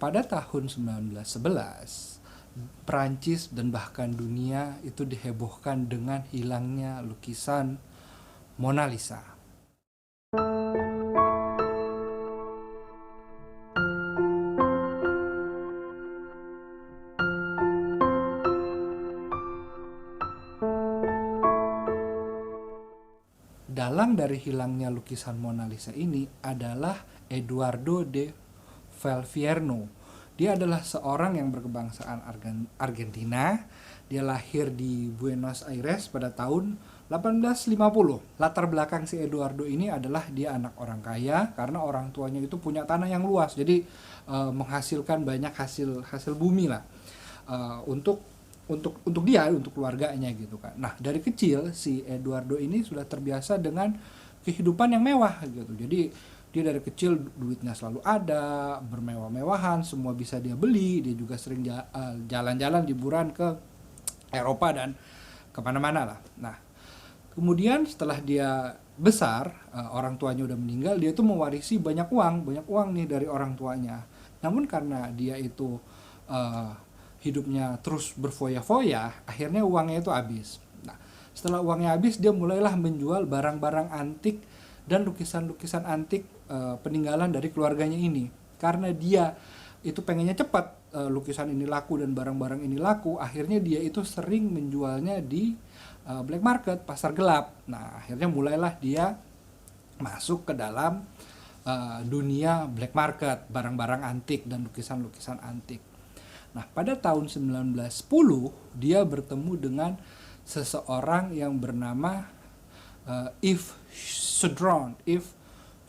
pada tahun 1911, Perancis dan bahkan dunia itu dihebohkan dengan hilangnya lukisan Mona Lisa. Dalang dari hilangnya lukisan Mona Lisa ini adalah Eduardo de Valvierno. Dia adalah seorang yang berkebangsaan Argentina. Dia lahir di Buenos Aires pada tahun 1850. Latar belakang si Eduardo ini adalah dia anak orang kaya karena orang tuanya itu punya tanah yang luas. Jadi menghasilkan banyak hasil bumi lah. Untuk dia, untuk keluarganya gitu kan. Nah, dari kecil si Eduardo ini sudah terbiasa dengan kehidupan yang mewah gitu. Jadi dia dari kecil duitnya selalu ada, bermewah-mewahan, semua bisa dia beli. Dia juga sering jalan-jalan liburan ke Eropa dan kemana-mana lah. Nah, kemudian setelah dia besar, orang tuanya udah meninggal, dia tuh mewarisi banyak uang nih dari orang tuanya. Namun karena dia itu hidupnya terus berfoya-foya, akhirnya uangnya itu habis. Nah, setelah uangnya habis, dia mulailah menjual barang-barang antik dan lukisan-lukisan antik peninggalan dari keluarganya ini. Karena dia itu pengennya cepat lukisan ini laku dan barang-barang ini laku, akhirnya dia itu sering menjualnya di black market, pasar gelap. Nah, akhirnya mulailah dia masuk ke dalam dunia black market, barang-barang antik dan lukisan-lukisan antik. Nah, pada tahun 1910 dia bertemu dengan seseorang yang bernama Yves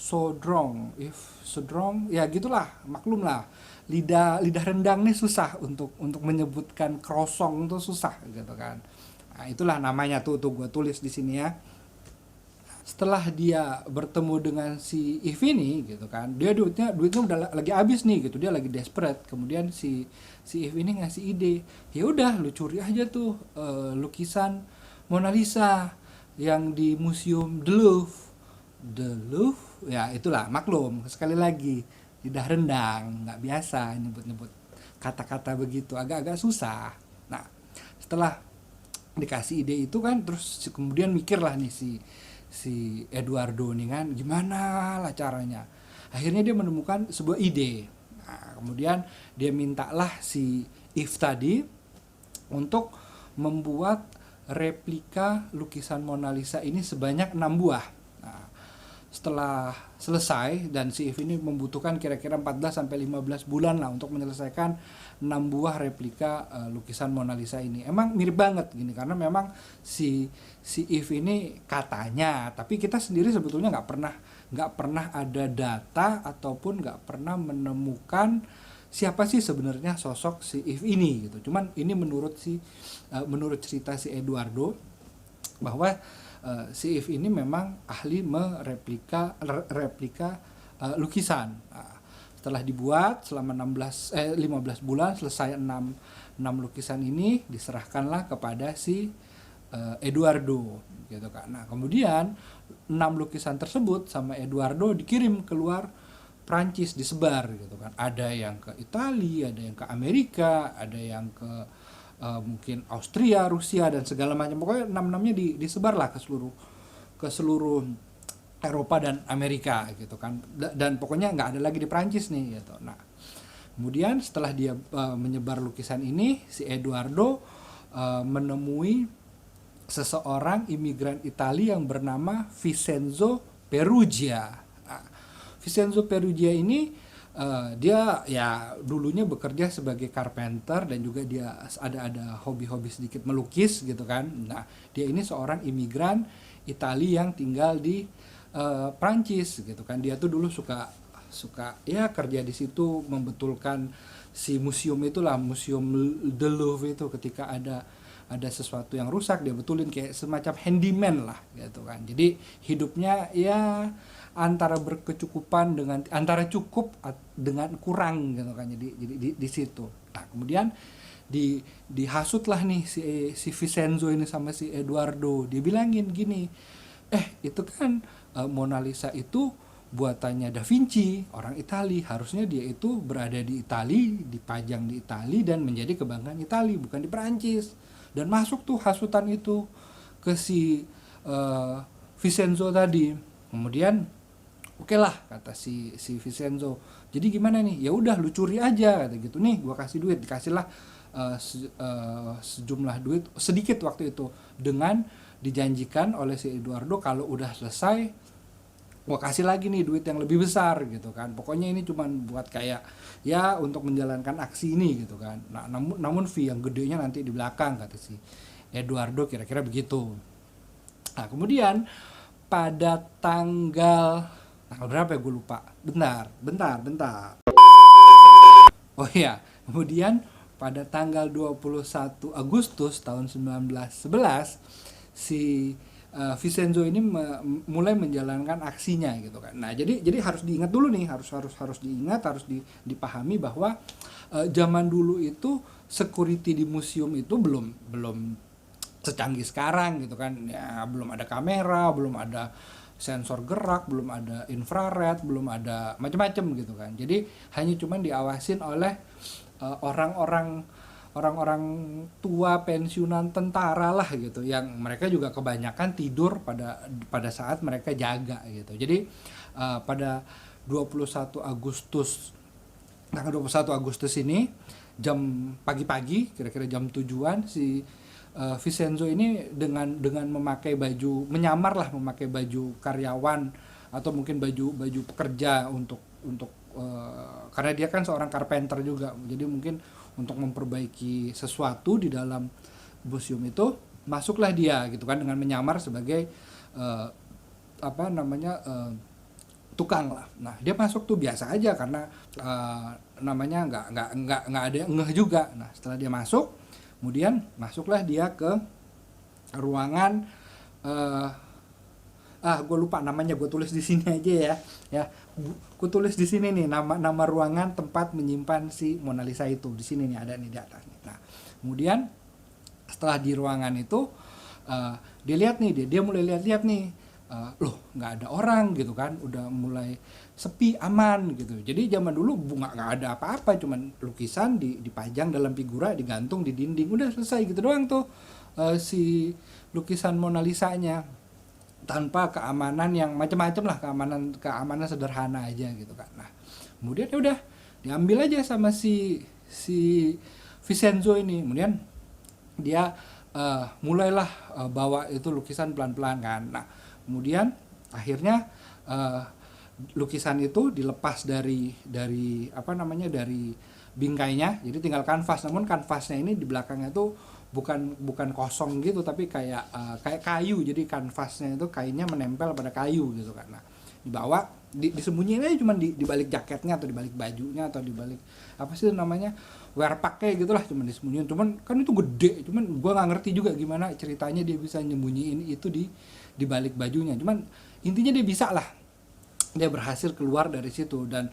Saudron, ya gitulah, maklum lah. Lidah rendang nih susah untuk menyebutkan krosong itu susah gitu kan. Nah, itulah namanya tuh gue tulis di sini ya. Setelah dia bertemu dengan si Yves ini gitu kan, dia duitnya udah lagi habis nih gitu, dia lagi desperate. Kemudian si Yves ini ngasih ide, ya udah lu curi aja tuh lukisan Mona Lisa yang di Museum The Louvre, ya itulah, maklum sekali lagi lidah rendang, nggak biasa nyebut kata-kata begitu, agak-agak susah. Nah, setelah dikasih ide itu kan, terus kemudian mikirlah nih si Eduardo nih kan, gimana lah caranya. Akhirnya dia menemukan sebuah ide. Nah, kemudian dia mintalah si Yves tadi untuk membuat replika lukisan Mona Lisa ini sebanyak 6 buah. Nah, setelah selesai, dan si Yves ini membutuhkan kira-kira 14-15 bulan lah untuk menyelesaikan 6 buah replika lukisan Mona Lisa ini. Emang mirip banget gini, karena memang si Yves ini katanya, tapi kita sendiri sebetulnya nggak pernah ada data ataupun nggak pernah menemukan siapa sih sebenarnya sosok si Yves ini gitu. Cuman ini menurut cerita si Eduardo, bahwa si Yves ini memang ahli replika lukisan. Nah, setelah dibuat selama 15 bulan, selesai 6 lukisan ini, diserahkanlah kepada si Eduardo gitu kan. Nah, kemudian 6 lukisan tersebut sama Eduardo dikirim keluar Prancis, disebar gitu kan. Ada yang ke Italia, ada yang ke Amerika, ada yang ke mungkin Austria, Rusia dan segala macam. Pokoknya 6-6-nya disebar lah ke seluruh Eropa dan Amerika gitu kan. Dan pokoknya nggak ada lagi di Prancis nih gitu. Nah, kemudian setelah dia menyebar lukisan ini, si Eduardo menemui seseorang imigran Italia yang bernama Vincenzo Perugia. Nah, Vincenzo Perugia ini dia ya dulunya bekerja sebagai carpenter dan juga dia ada hobi-hobi sedikit melukis gitu kan. Nah, dia ini seorang imigran Italia yang tinggal di Prancis gitu kan. Dia tuh dulu suka ya kerja di situ, membetulkan si museum itulah, Museum The Louvre itu. Ketika ada sesuatu yang rusak, dia betulin, kayak semacam handyman lah gitu kan. Jadi hidupnya ya antara berkecukupan dengan antara cukup dengan kurang gitu kan. Jadi di situ. Nah, kemudian dihasutlah nih si Vincenzo ini sama si Eduardo. Dia bilangin gini, itu kan Mona Lisa itu buatannya Da Vinci, orang Itali, harusnya dia itu berada di Itali, dipajang di Itali dan menjadi kebanggaan Itali, bukan di Perancis. Dan masuk tuh hasutan itu ke si Vincenzo tadi. Kemudian oke lah kata si Vincenzo. Jadi gimana nih? Ya udah lu curi aja kata gitu. Nih gua kasih duit, dikasihlah sejumlah duit sedikit waktu itu, dengan dijanjikan oleh si Eduardo kalau udah selesai gua kasih lagi nih duit yang lebih besar gitu kan. Pokoknya ini cuman buat kayak ya untuk menjalankan aksi ini gitu kan. Nah, namun fee yang gedenya nanti di belakang kata si Eduardo, kira-kira begitu. Nah, kemudian pada tanggal berapa ya gue lupa. Bentar. Oh iya, kemudian pada tanggal 21 Agustus tahun 1911 si Vincenzo ini mulai menjalankan aksinya gitu kan. Nah, jadi harus diingat dulu nih, harus diingat, harus dipahami bahwa zaman dulu itu security di museum itu belum secanggih sekarang gitu kan. Ya, belum ada kamera, belum ada sensor gerak, belum ada infrared, belum ada macam-macam gitu kan. Jadi hanya cuman diawasin oleh orang-orang tua pensiunan tentara lah gitu, yang mereka juga kebanyakan tidur pada saat mereka jaga gitu. Jadi pada 21 Agustus tanggal 21 Agustus ini jam pagi-pagi, kira-kira jam 7-an, si Vincenzo ini dengan memakai baju, memakai baju karyawan atau mungkin baju pekerja untuk karena dia kan seorang carpenter juga, jadi mungkin untuk memperbaiki sesuatu di dalam museum itu, masuklah dia gitu kan dengan menyamar sebagai tukang lah. Nah, dia masuk tuh biasa aja karena namanya nggak ada yang ngeh juga. Nah, setelah dia masuk, kemudian masuklah dia ke ruangan gue lupa namanya, gue tulis di sini aja ya. Gue tulis di sini nih nama ruangan tempat menyimpan si Mona Lisa itu. Di sini nih, ada nih di atas nih. Nah, kemudian setelah di ruangan itu dia lihat nih, dia mulai lihat nih, loh nggak ada orang gitu kan, udah mulai sepi, aman gitu. Jadi zaman dulu nggak ada apa-apa, cuman lukisan dipajang dalam figura, digantung di dinding, udah selesai gitu doang tuh si lukisan Mona Lisa-nya, tanpa keamanan yang macam-macam lah, keamanan sederhana aja gitu kan. Nah, kemudian ya udah diambil aja sama si Vincenzo ini. Kemudian dia mulailah bawa itu lukisan pelan-pelan kan. Nah, kemudian akhirnya lukisan itu dilepas dari bingkainya, jadi tinggal kanvas. Namun kanvasnya ini di belakangnya tuh bukan kosong gitu, tapi kayak kayu. Jadi kanvasnya itu kainnya menempel pada kayu gitu kan. Nah, dibawa disembunyiin aja cuman di balik jaketnya atau di balik bajunya atau di balik apa sih namanya, wear pack kayak gitulah, cuman disembunyiin. Cuman kan itu gede, cuman gua nggak ngerti juga gimana ceritanya dia bisa nyembunyiin itu di balik bajunya. Cuman intinya dia bisa lah, dia berhasil keluar dari situ dan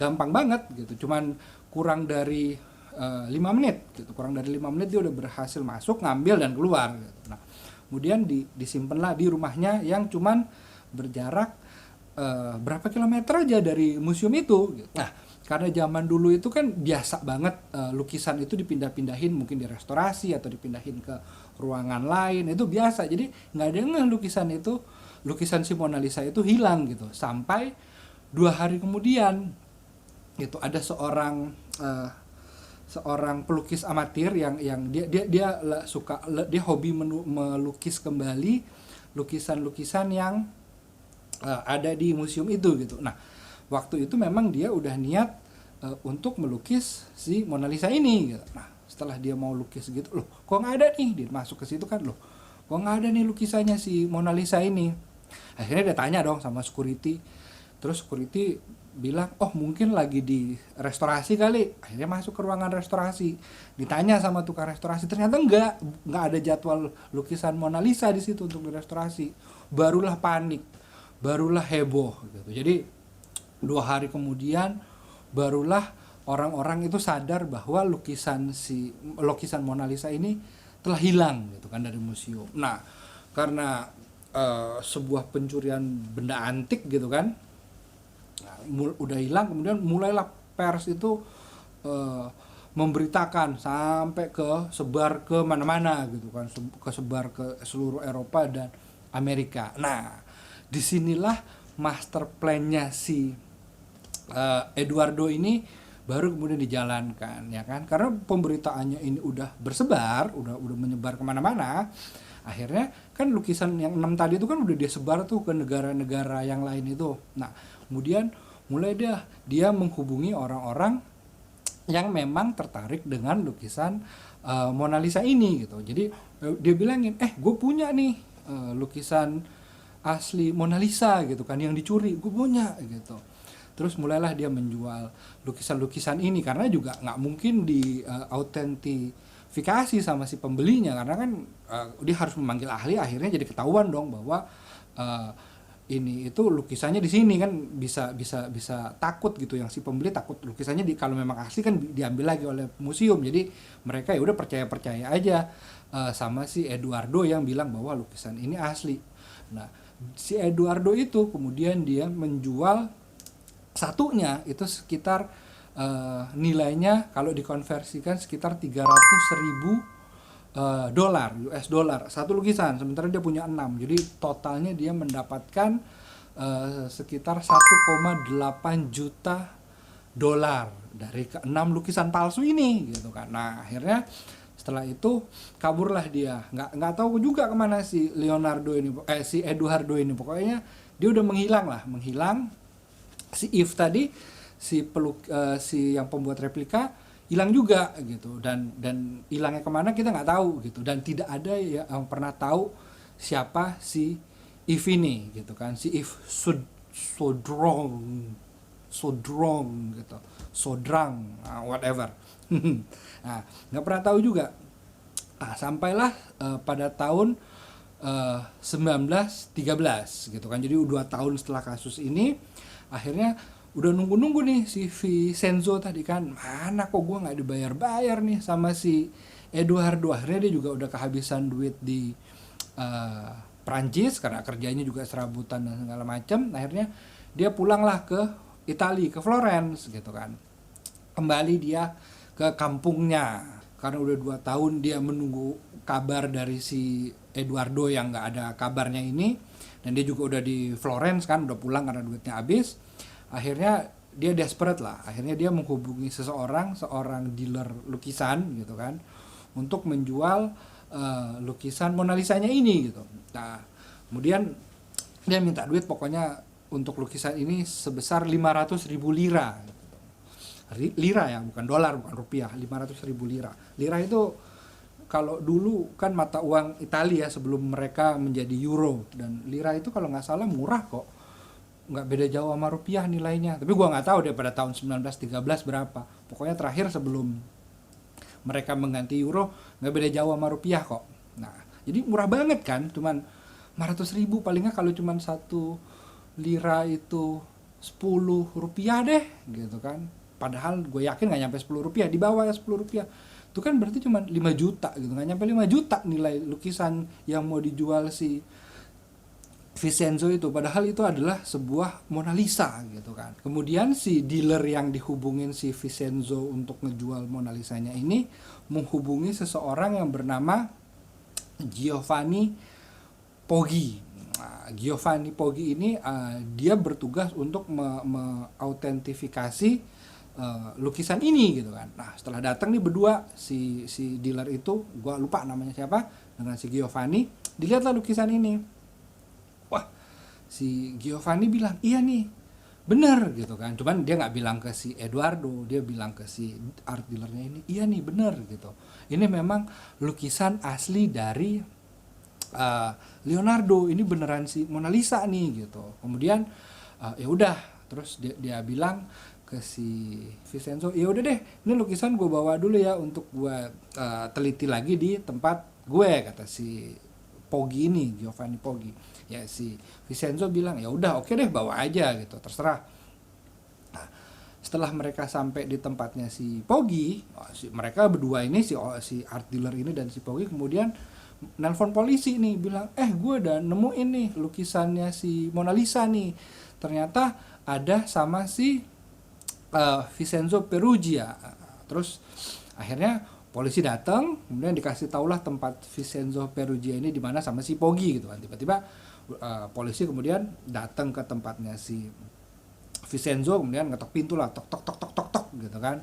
gampang banget gitu. Cuman kurang dari 5 menit gitu. Kurang dari 5 menit dia udah berhasil masuk, ngambil dan keluar gitu. Nah, kemudian disimpanlah di rumahnya yang cuman berjarak berapa kilometer aja dari museum itu gitu. Nah, karena zaman dulu itu kan biasa banget lukisan itu dipindah-pindahin, mungkin direstorasi atau dipindahin ke ruangan lain, itu biasa. Jadi nggak ada yang lukisan si Mona Lisa itu hilang gitu. Sampai 2 hari kemudian itu ada seorang pelukis amatir yang dia suka, dia hobi melukis kembali lukisan-lukisan yang ada di museum itu gitu. Nah, waktu itu memang dia udah niat untuk melukis si Mona Lisa ini gitu. Nah, setelah dia mau lukis gitu, loh kok nggak ada nih, dia masuk ke situ kan, loh kok nggak ada nih lukisannya si Mona Lisa ini. Akhirnya dia tanya dong sama security, terus security bilang, oh mungkin lagi di restorasi kali. Akhirnya masuk ke ruangan restorasi, ditanya sama tukang restorasi, ternyata nggak ada jadwal lukisan Mona Lisa di situ untuk direstorasi. Barulah panik, barulah heboh gitu. Jadi 2 hari kemudian barulah orang-orang itu sadar bahwa lukisan Mona Lisa ini telah hilang gitu kan dari museum. Nah, karena sebuah pencurian benda antik gitu kan, udah hilang, kemudian mulailah pers itu eh, memberitakan sampai ke sebar ke mana-mana gitu kan, kesebar ke seluruh Eropa dan Amerika. Nah, disinilah master plan-nya si Eduardo ini baru kemudian dijalankan, ya kan, karena pemberitaannya ini udah bersebar, udah menyebar kemana-mana. Akhirnya kan lukisan yang 6 tadi itu kan udah dia sebar tuh ke negara-negara yang lain itu. Nah, kemudian mulai dia menghubungi orang-orang yang memang tertarik dengan lukisan Mona Lisa ini gitu. Jadi dia bilangin, gue punya nih lukisan asli Mona Lisa gitu kan, yang dicuri gue punya gitu. Terus mulailah dia menjual lukisan-lukisan ini, karena juga nggak mungkin di autentifikasi sama si pembelinya, karena kan dia harus memanggil ahli. Akhirnya jadi ketahuan dong bahwa ini itu lukisannya di sini, kan bisa takut gitu, yang si pembeli takut lukisannya kalau memang asli kan diambil lagi oleh museum. Jadi mereka ya udah percaya aja sama si Eduardo yang bilang bahwa lukisan ini asli. Nah, si Eduardo itu kemudian dia menjual satunya itu sekitar nilainya kalau dikonversikan sekitar 300.000 dolar, US dollar, satu lukisan, sementara dia punya 6. Jadi totalnya dia mendapatkan sekitar 1,8 juta dolar dari ke 6 lukisan palsu ini gitu kan. Nah, akhirnya setelah itu kaburlah dia, nggak tahu juga kemana si Leonardo ini, si Eduardo ini. Pokoknya dia udah menghilang. Si Yves tadi, si yang pembuat replika hilang juga gitu, dan hilangnya kemana kita nggak tahu gitu, dan tidak ada yang pernah tahu siapa si Yves ini gitu kan, si Yves Saudron gitu, Sodrang, whatever. Nah, nggak pernah tahu juga. Nah, sampailah pada tahun 1913 gitu kan, jadi 2 tahun setelah kasus ini, akhirnya udah nunggu nih si Vincenzo tadi kan, mana kok gue nggak dibayar nih sama si Eduardo. Akhirnya dia juga udah kehabisan duit di Prancis karena kerjanya juga serabutan dan segala macam. Akhirnya dia pulanglah ke Italia, ke Florence gitu kan, kembali dia ke kampungnya, karena udah 2 tahun dia menunggu kabar dari si Eduardo yang nggak ada kabarnya ini, dan dia juga udah di Florence kan, udah pulang karena duitnya habis. Akhirnya dia desperate lah, akhirnya dia menghubungi seorang dealer lukisan gitu kan, untuk menjual lukisan Mona Lisanya ini gitu. Nah, kemudian dia minta duit pokoknya untuk lukisan ini sebesar 500.000 lira. Lira ya, bukan dolar, bukan rupiah, 500.000 lira. Lira itu kalau dulu kan mata uang Italia sebelum mereka menjadi euro, dan lira itu kalau nggak salah murah kok, nggak beda jauh sama rupiah nilainya. Tapi gua nggak tahu deh pada tahun 1913 berapa. Pokoknya terakhir sebelum mereka mengganti euro nggak beda jauh sama rupiah kok. Nah, jadi murah banget kan, cuman 500.000, palingnya kalau cuman 1 lira itu 10 rupiah deh gitu kan. Padahal gue yakin nggak nyampe 10 rupiah, di bawah ya 10 rupiah. Itu kan berarti cuma 5 juta gitu, nggak nyampe 5 juta nilai lukisan yang mau dijual si Vincenzo itu, padahal itu adalah sebuah Mona Lisa gitu kan. Kemudian si dealer yang dihubungin si Vincenzo untuk ngejual Mona Lisanya ini menghubungi seseorang yang bernama Giovanni Poggi. Nah, Giovanni Poggi ini dia bertugas untuk mengautentifikasi lukisan ini gitu kan. Nah, setelah datang nih berdua si dealer itu, gua lupa namanya siapa, dengan si Giovanni, dilihatlah lukisan ini. Wah, si Giovanni bilang iya nih, bener gitu kan. Cuman dia nggak bilang ke si Eduardo, dia bilang ke si art dealernya ini, iya nih bener gitu, ini memang lukisan asli dari Leonardo, ini beneran si Mona Lisa nih gitu. Kemudian ya udah, terus dia bilang ke si Vincenzo, ya udah deh, ini lukisan gue bawa dulu ya untuk gue teliti lagi di tempat gue, kata si Poggi ini, Giovanni Poggi. Ya si Vincenzo bilang ya udah oke deh, bawa aja gitu, terserah. Nah, setelah mereka sampai di tempatnya si Poggi, mereka berdua ini, si art dealer ini dan si Poggi, kemudian nelpon polisi nih, bilang gue udah nemuin nih lukisannya si Mona Lisa nih, ternyata ada sama si Vincenzo Peruggia. Terus akhirnya polisi datang, kemudian dikasih taulah tempat Vincenzo Peruggia ini di mana sama si Poggi gitu kan. Tiba-tiba polisi kemudian datang ke tempatnya si Vincenzo, kemudian ngetok pintu lah, tok tok tok tok tok tok gitu kan.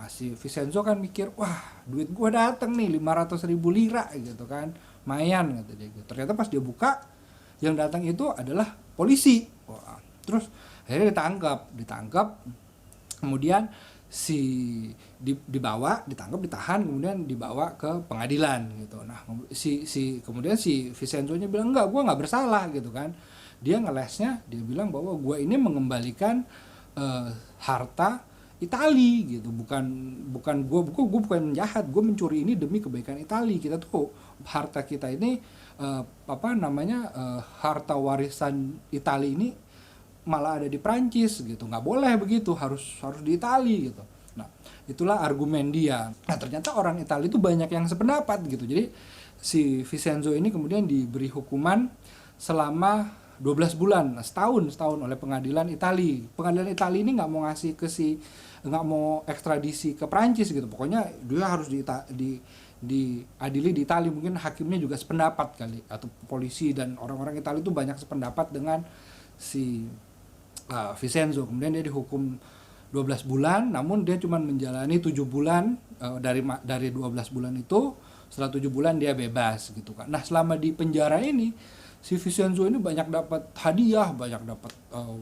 Si Vincenzo kan mikir, wah duit gua datang nih 500.000 lira gitu kan, lumayan gitu dia. Ternyata pas dia buka, yang datang itu adalah polisi. Wah, terus akhirnya ditangkap, kemudian ditangkap, ditahan, kemudian dibawa ke pengadilan gitu. Nah, kemudian si Vincenzo-nya bilang enggak, gua nggak bersalah gitu kan. Dia ngelesnya, dia bilang bahwa gua ini mengembalikan harta Itali gitu, bukan gue bukan jahat, gue mencuri ini demi kebaikan Itali. Kita tuh harta kita ini harta warisan Itali ini malah ada di Prancis gitu, nggak boleh begitu, harus di Itali gitu. Nah, itulah argumen dia. Nah, ternyata orang Itali itu banyak yang sependapat gitu. Jadi si Vincenzo ini kemudian diberi hukuman selama 12 bulan, setahun oleh pengadilan Itali. Pengadilan Itali ini nggak mau ngasih nggak mau ekstradisi ke Prancis gitu. Pokoknya dia harus diadili di Itali. Mungkin hakimnya juga sependapat kali, atau polisi dan orang-orang Itali itu banyak sependapat dengan si Vincenzo. Kemudian dia dihukum 12 bulan, namun dia cuma menjalani 7 bulan dari 12 bulan itu. Setelah 7 bulan dia bebas gitu kan. Nah, selama di penjara ini si Vincenzo ini banyak dapat hadiah, banyak dapat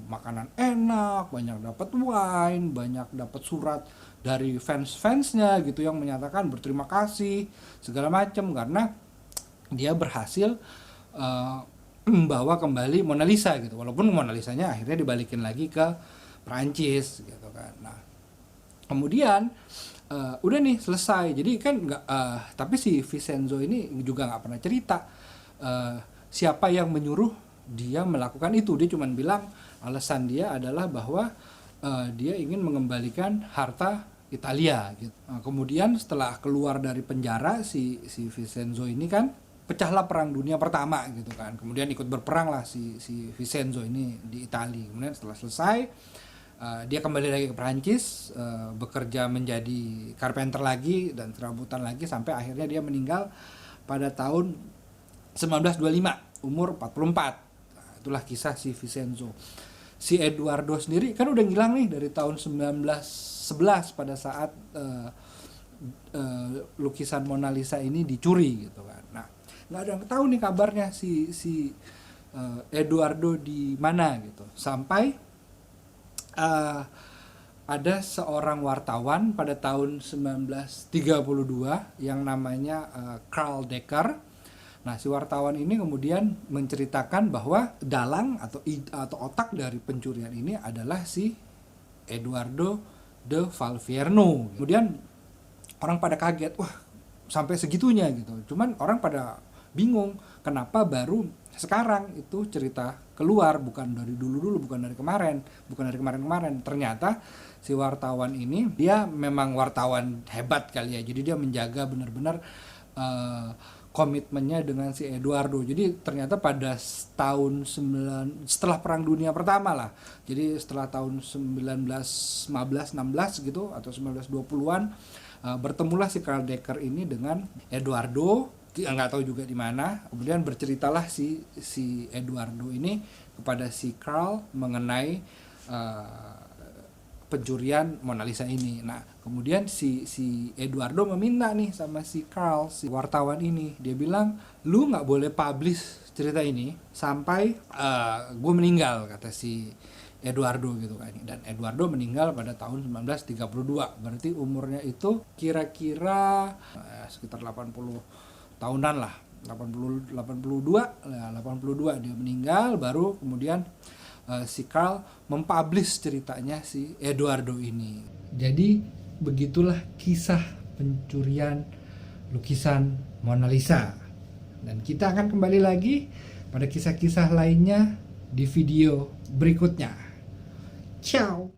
makanan enak, banyak dapat wine, banyak dapat surat dari fans-fansnya gitu yang menyatakan berterima kasih segala macam karena dia berhasil membawa kembali Mona Lisa gitu. Walaupun Mona Lisanya akhirnya dibalikin lagi ke Prancis gitu kan. Nah, kemudian udah nih selesai. Jadi kan tapi si Vincenzo ini juga nggak pernah cerita siapa yang menyuruh dia melakukan itu. Dia cuma bilang alasan dia adalah bahwa dia ingin mengembalikan harta Italia gitu. Nah, kemudian setelah keluar dari penjara si Vincenzo ini kan pecahlah Perang Dunia Pertama gitu kan. Kemudian ikut berperang lah si Vincenzo ini di Italia. Kemudian setelah selesai dia kembali lagi ke Prancis, bekerja menjadi carpenter lagi dan serabutan lagi sampai akhirnya dia meninggal pada tahun 1925, umur 44. Nah, itulah kisah si Vincenzo. Si Edoardo sendiri kan udah ngilang nih dari tahun 1911 pada saat lukisan Mona Lisa ini dicuri gitu kan. Nah, nggak ada yang tahu nih kabarnya si Edoardo di mana gitu. Sampai ada seorang wartawan pada tahun 1932 yang namanya Karl Decker. Nah, si wartawan ini kemudian menceritakan bahwa dalang atau otak dari pencurian ini adalah si Edoardo de Valvierno. Kemudian orang pada kaget, wah sampai segitunya gitu. Cuman orang pada bingung, kenapa baru sekarang itu cerita keluar, bukan dari dulu-dulu, bukan dari kemarin. Ternyata si wartawan ini dia memang wartawan hebat kali ya. Jadi dia menjaga benar-benar komitmennya dengan si Edoardo. Jadi ternyata pada setelah Perang Dunia Pertama lah. Jadi setelah tahun 1915-16 gitu atau 1920-an bertemulah si Karl Decker ini dengan Edoardo, nggak tahu juga di mana. Kemudian berceritalah si Edoardo ini kepada si Karl mengenai pencurian Mona Lisa ini. Nah, kemudian si Edoardo meminta nih sama si Karl, si wartawan ini. Dia bilang, lu nggak boleh publish cerita ini sampai gue meninggal, kata si Edoardo gitu kan. Dan Edoardo meninggal pada tahun 1932. Berarti umurnya itu kira-kira sekitar 80 tahunan lah. 82 dia meninggal, baru kemudian si Karl mempublish ceritanya si Edoardo ini. Jadi begitulah kisah pencurian lukisan Mona Lisa. Dan kita akan kembali lagi pada kisah-kisah lainnya di video berikutnya. Ciao.